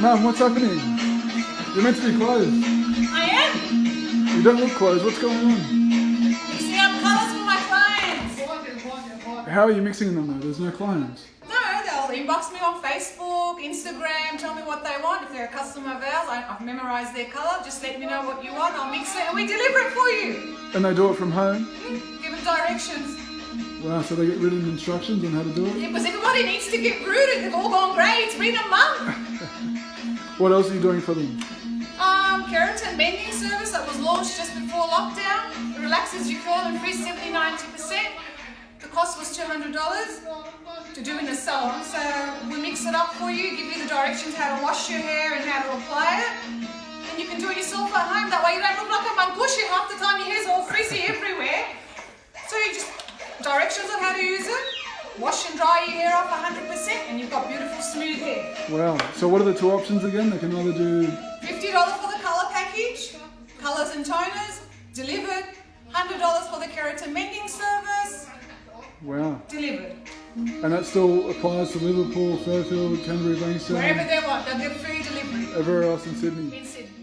Mum, what's happening? You're meant to be closed. I am. You don't look closed. What's going on? Mixing up colours for my clients. How are you mixing them though? There's no clients. No, they'll inbox me on Facebook, Instagram, tell me what they want. If they're a customer of ours, I've memorised their colour. Just let me know what you want. I'll mix it and we deliver it for you. And they do it from home? Give them directions. Wow, so they get written instructions on how to do it? Yeah, because everybody needs to get rooted. They've all gone grey. It's been a month. What else are you doing for them? Keratin Mending service that was launched just before lockdown. It relaxes your curl and frees 70-90%. The cost was $200 to do in the salon. So we mix it up for you, give you the directions how to wash your hair and how to apply it. And you can do it yourself at home. That way you don't look like a mangushi half the time. Your hair's all frizzy everywhere. So you just directions on how to use it. Wash and dry your hair off 100% and you've got beautiful smooth hair. Wow. So what are the two options again? They can either do... $50 for the colour package, colours and toners, delivered. $100 for the Keratin Mending service, Wow. delivered. And that still applies to Liverpool, Fairfield, Canterbury, Bankstown, Wherever they want, they'll get free delivery everywhere else in Sydney. in Sydney.